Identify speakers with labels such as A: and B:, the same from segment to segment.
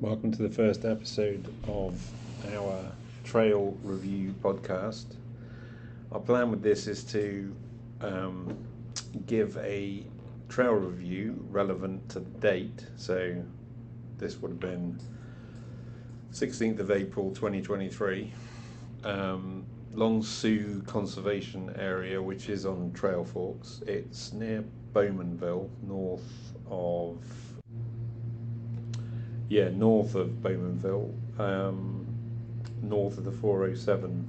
A: Welcome to the first episode of our trail review podcast. Our plan with this is to um, give a trail review relevant to the date. So this would have been 16th of April 2023. Long Sault Conservation Area, which is on Trail Forks. It's near Bowmanville, north of Bowmanville, north of the 407,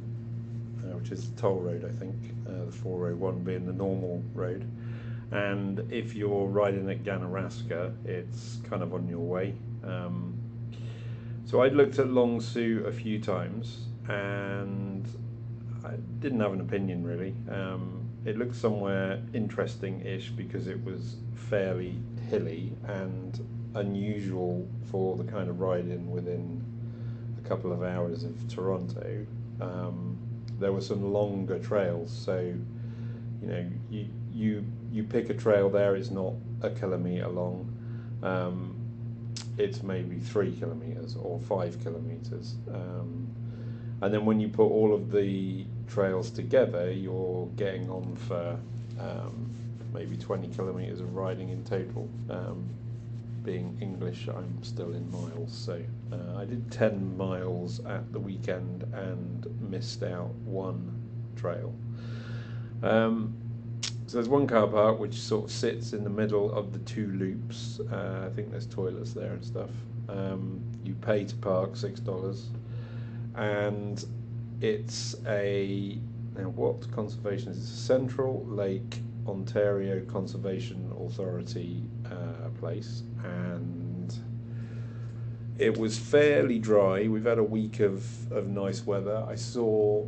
A: which is the toll road, I think, the 401 being the normal road. And if you're riding at Ganaraska, it's kind of on your way. So I'd looked at Long Sault a few times, and I didn't have an opinion really. It looked somewhere interesting-ish because it was fairly hilly and unusual for the kind of riding within a couple of hours of Toronto. There were some longer trails, so you pick a trail there. It's not a kilometre long. It's maybe 3 kilometres or 5 kilometres. And then when you put all of the trails together, you're getting on for maybe 20 kilometres of riding in total. Being English, I'm still in miles, so I did 10 miles at the weekend and missed out one trail. So there's one car park which sort of sits in the middle of the two loops. I think there's toilets there and stuff. You pay to park $6, and it's what conservation is it? Central Lake Ontario Conservation Authority place, and it was fairly dry. We've had a week of nice weather. I saw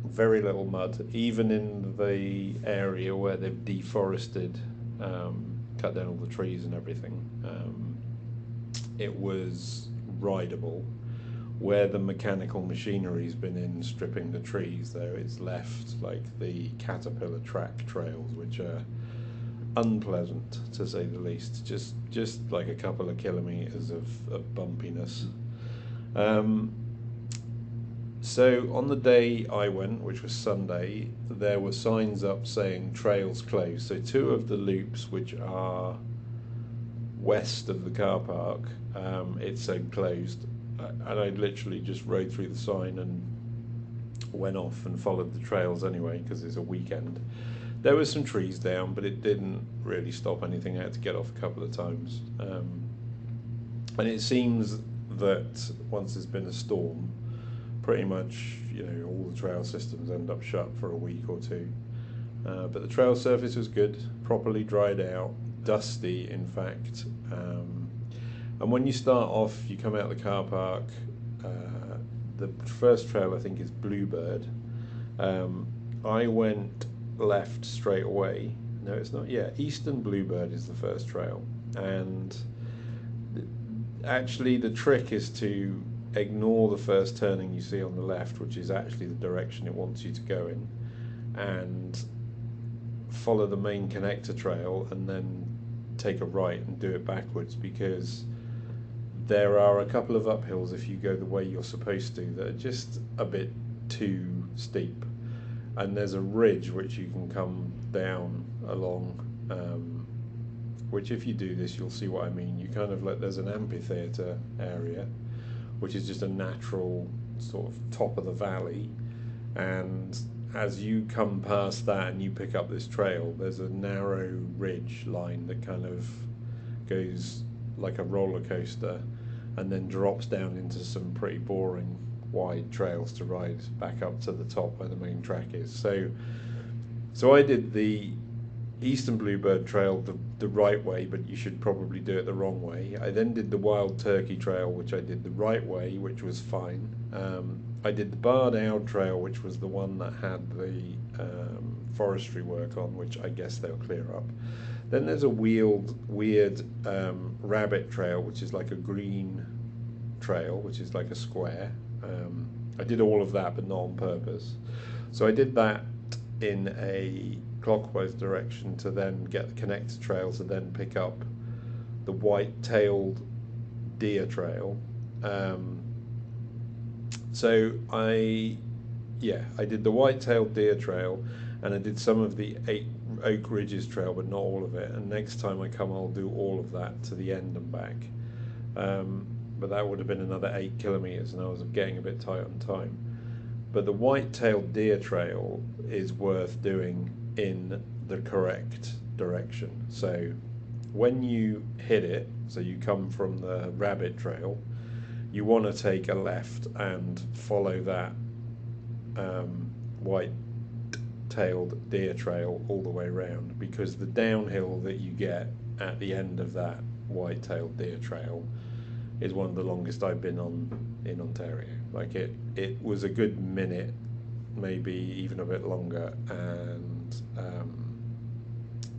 A: very little mud, even in the area where they've deforested, cut down all the trees and everything. It was rideable. Where the mechanical machinery's been in stripping the trees, though, it's left like the caterpillar track trails, which are unpleasant to say the least. Just like a couple of kilometres of bumpiness. So on the day I went, which was Sunday, there were signs up saying trails closed. So two of the loops, which are west of the car park, it said closed. And I literally just rode through the sign and went off and followed the trails anyway, because it's a weekend. There were some trees down, but it didn't really stop anything. I had to get off a couple of times. And it seems that once there's been a storm, pretty much all the trail systems end up shut for a week or two. But the trail surface was good, properly dried out, dusty in fact. And when you start off, you come out of the car park. The first trail I think is Bluebird. I went left straight away. No, it's not. Yeah, Eastern Bluebird is the first trail, and actually the trick is to ignore the first turning you see on the left, which is actually the direction it wants you to go in, and follow the main connector trail and then take a right and do it backwards, because there are a couple of uphills if you go the way you're supposed to that are just a bit too steep, and there's a ridge which you can come down along, which if you do this you'll see what I mean. You kind of there's an amphitheatre area which is just a natural sort of top of the valley, and as you come past that and you pick up this trail, there's a narrow ridge line that kind of goes like a roller coaster and then drops down into some pretty boring wide trails to ride back up to the top where the main track is. So I did the Eastern Bluebird Trail the right way, but you should probably do it the wrong way. I then did the Wild Turkey Trail, which I did the right way, which was fine. I did the Bard Owl Trail, which was the one that had the forestry work on, which I guess they'll clear up. Then there's a weird rabbit trail, which is like a green trail, which is like a square. I did all of that, but not on purpose. So I did that in a clockwise direction to then get the connector trail to then pick up the white-tailed deer trail, Um, so I did the white-tailed deer trail, and I did some of the eight Oak Ridges trail, but not all of it. And next time I come, I'll do all of that to the end and back. Um, but that would have been another 8 kilometers, and I was getting a bit tight on time. But the white-tailed deer trail is worth doing in the correct direction. So when you hit it, so you come from the rabbit trail, you want to take a left and follow that white-tailed deer trail all the way around, because the downhill that you get at the end of that white-tailed deer trail is one of the longest I've been on in Ontario. Like it was a good minute, maybe even a bit longer, and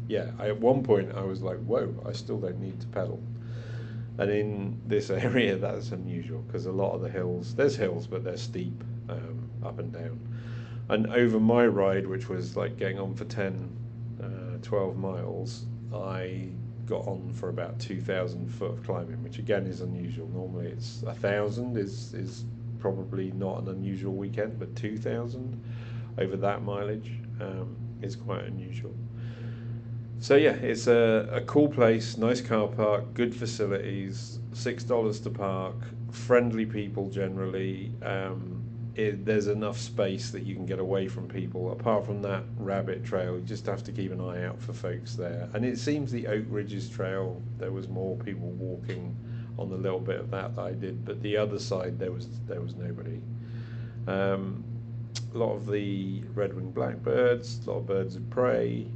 A: yeah, at one point I was like, "Whoa, I still don't need to pedal." And in this area, that's unusual because a lot of the hills, there's hills, but they're steep, up and down. And over my ride, which was like getting on for 10, 12 miles, I got on for about 2,000 foot of climbing, which again is unusual. Normally it's 1,000 is probably not an unusual weekend, but 2,000 over that mileage is quite unusual. So yeah, it's a cool place, nice car park, good facilities, $6 to park, friendly people generally. There's enough space that you can get away from people. Apart from that rabbit trail, you just have to keep an eye out for folks there. And it seems the Oak Ridges Trail, there was more people walking on the little bit of that I did, but the other side there was nobody. Um, a lot of the red-winged blackbirds, a lot of birds of prey.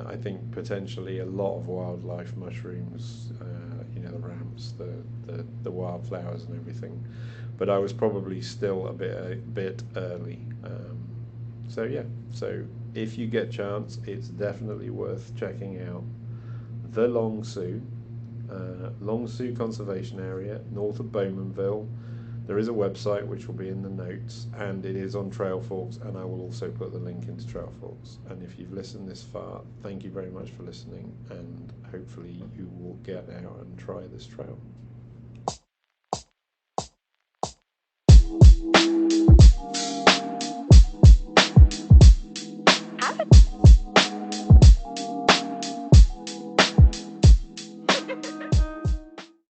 A: I think potentially a lot of wildlife mushrooms. The ramps, the wildflowers, and everything. But I was probably still a bit early. So yeah, so if you get chance, it's definitely worth checking out the Long Sault Conservation Area, north of Bowmanville. There is a website which will be in the notes, and it is on Trail Forks, and I will also put the link into Trail Forks. And if you've listened this far, thank you very much for listening, and hopefully you will get out and try this trail.